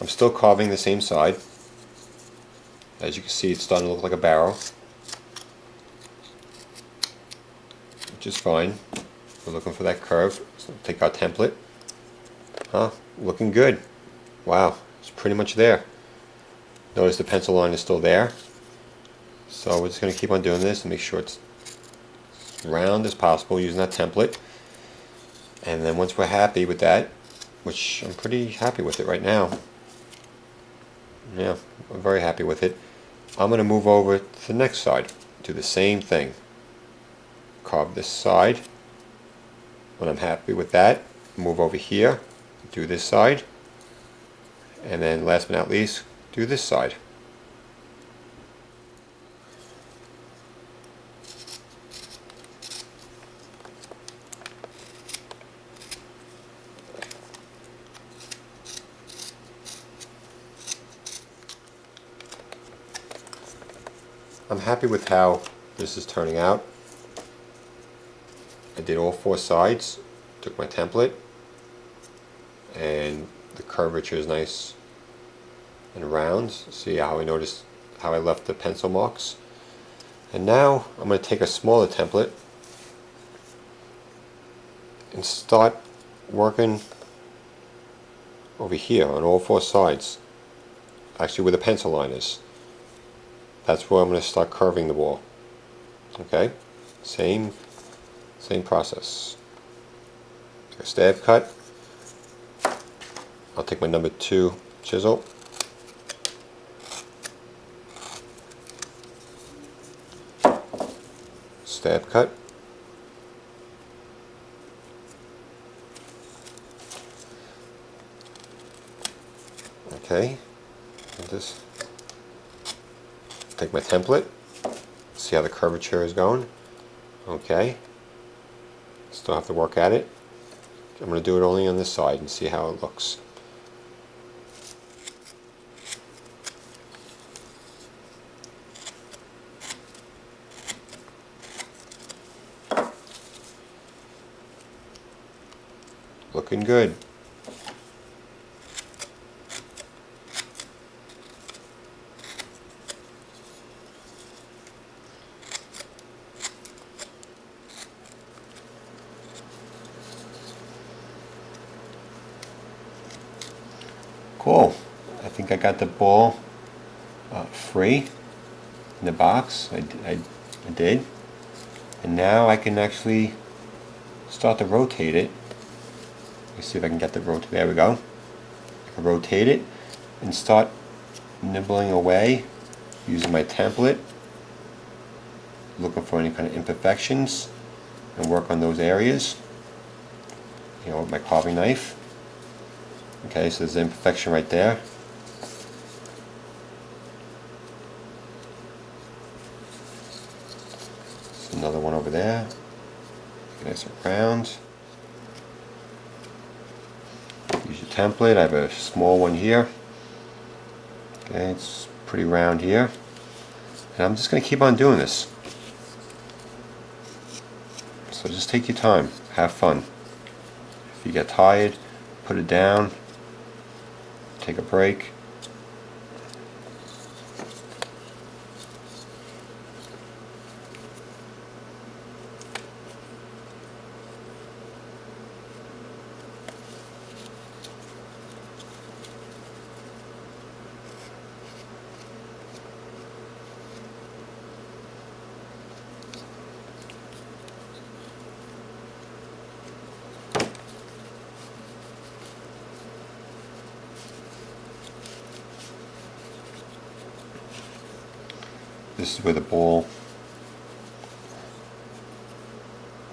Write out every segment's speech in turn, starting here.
I'm still carving the same side. As you can see, it's starting to look like a barrel, which is fine. We're looking for that curve. So take our template. Looking good. Wow, it's pretty much there. Notice the pencil line is still there. So we're just going to keep on doing this and make sure it's as round as possible using that template. And then once we're happy with that, which I'm pretty happy with it right now. Yeah, I'm very happy with it. I'm going to move over to the next side. Do the same thing. Carve this side. When I'm happy with that, move over here, do this side. And then last but not least, do this side. I'm happy with how this is turning out. I did all four sides, took my template, and the curvature is nice and round. See how I noticed how I left the pencil marks? And now I'm going to take a smaller template and start working over here on all four sides, actually where the pencil line is. That's where I'm going to start curving the wall. Okay, same process. Take a stab cut. I'll take my number 2 chisel. Stab cut. Okay, and just take my template, see how the curvature is going. Okay, still have to work at it. I'm going to do it only on this side and see how it looks. Looking good. Cool. I think I got the ball free in the box. I did. And now I can actually start to rotate it. Let's see if I can get the rotate. There we go. I can rotate it and start nibbling away using my template, looking for any kind of imperfections and work on those areas, with my carving knife. Okay, so there's an imperfection right there. There's another one over there. Nice and round. Use your template. I have a small one here. Okay, it's pretty round here. And I'm just going to keep on doing this. So just take your time. Have fun. If you get tired, put it down. Take a break. This is where the ball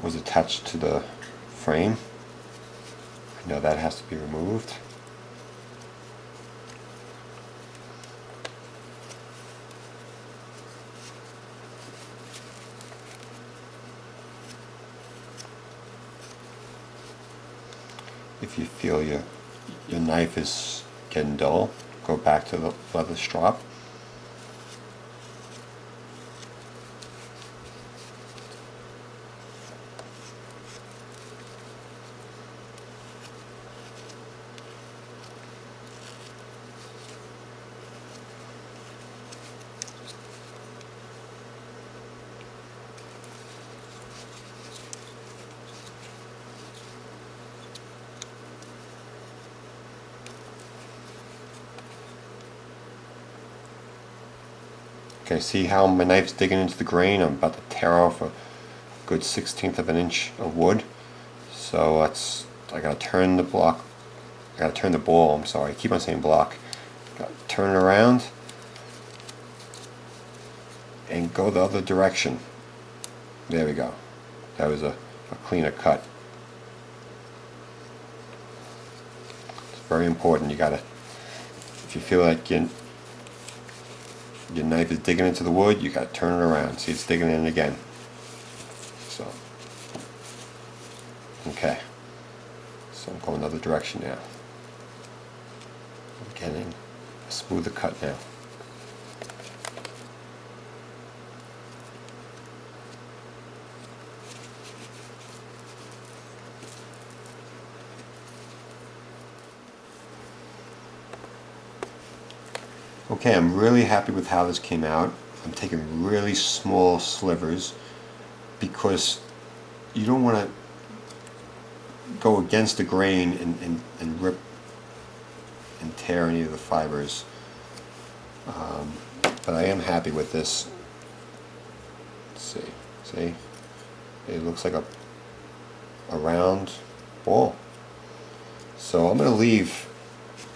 was attached to the frame. I know that has to be removed. If you feel your knife is getting dull, go back to the leather strap. Okay, see how my knife's digging into the grain? I'm about to tear off a good 1/16 of an inch of wood. So I gotta turn the block, I gotta turn the ball, I'm sorry, I keep on saying block. Gotta turn it around and go the other direction. There we go. That was a cleaner cut. It's very important. You gotta, if you feel like your knife is digging into the wood, you gotta turn it around. See, it's digging in again. So, okay. So I'm going the other direction now. I'm getting a smoother cut now. Okay, I'm really happy with how this came out. I'm taking really small slivers because you don't want to go against the grain and rip and tear any of the fibers. But I am happy with this. Let's see, it looks like a round ball. So I'm going to leave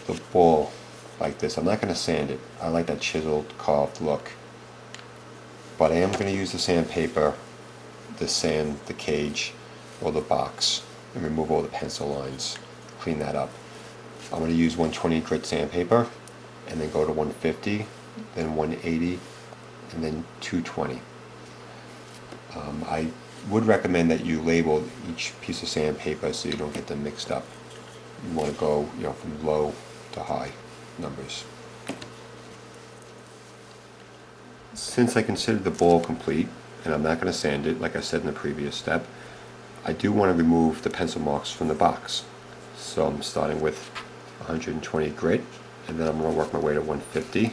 the ball like this. I'm not going to sand it. I like that chiseled, carved look. But I am going to use the sandpaper to sand the cage or the box and remove all the pencil lines. Clean that up. I'm going to use 120 grit sandpaper and then go to 150, then 180, and then 220. I would recommend that you label each piece of sandpaper so you don't get them mixed up. You want to go, from low to high numbers. Since I consider the ball complete, and I'm not going to sand it like I said in the previous step, I do want to remove the pencil marks from the box. So I'm starting with 120 grit, and then I'm going to work my way to 150,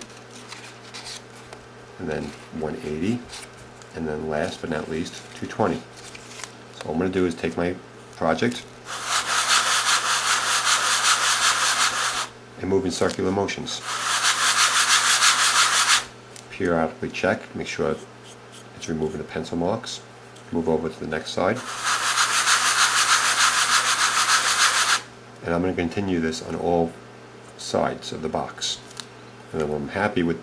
and then 180, and then last but not least 220. So all I'm going to do is take my project and move in circular motions. Periodically check, make sure it's removing the pencil marks. Move over to the next side. And I'm going to continue this on all sides of the box. And then when I'm happy with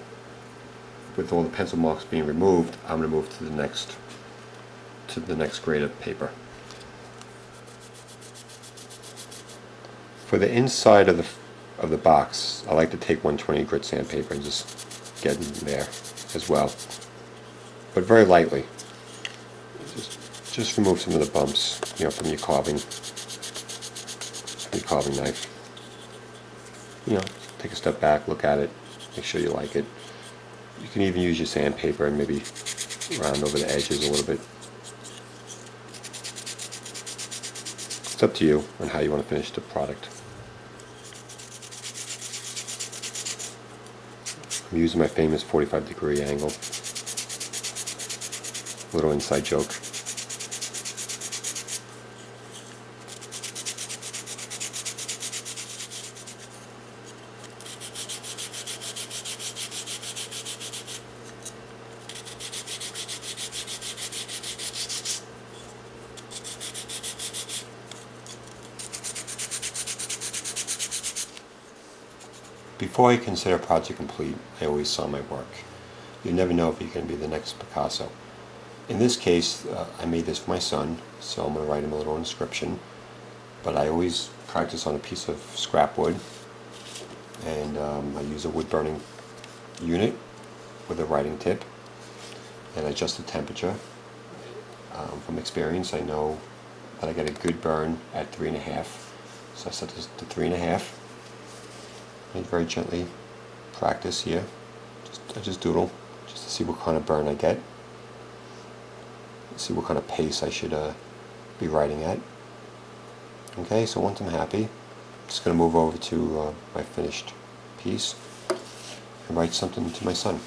all the pencil marks being removed, I'm going to move to the next grade of paper. For the inside of the box, I like to take 120 grit sandpaper and just get in there as well, but very lightly. Just remove some of the bumps, from your carving knife. Take a step back, look at it, make sure you like it. You can even use your sandpaper and maybe round over the edges a little bit. It's up to you on how you want to finish the product. I'm using my famous 45-degree angle. Little inside joke. Before I consider a project complete, I always saw my work. You never know if you're going to be the next Picasso. In this case, I made this for my son, so I'm going to write him a little inscription. But I always practice on a piece of scrap wood, and I use a wood burning unit with a writing tip, and I adjust the temperature. From experience, I know that I get a good burn at 3.5, so I set this to 3.5. I very gently practice here. I just doodle, just to see what kind of burn I get. See what kind of pace I should be writing at. Okay, so once I'm happy, I'm just going to move over to my finished piece and write something to my son.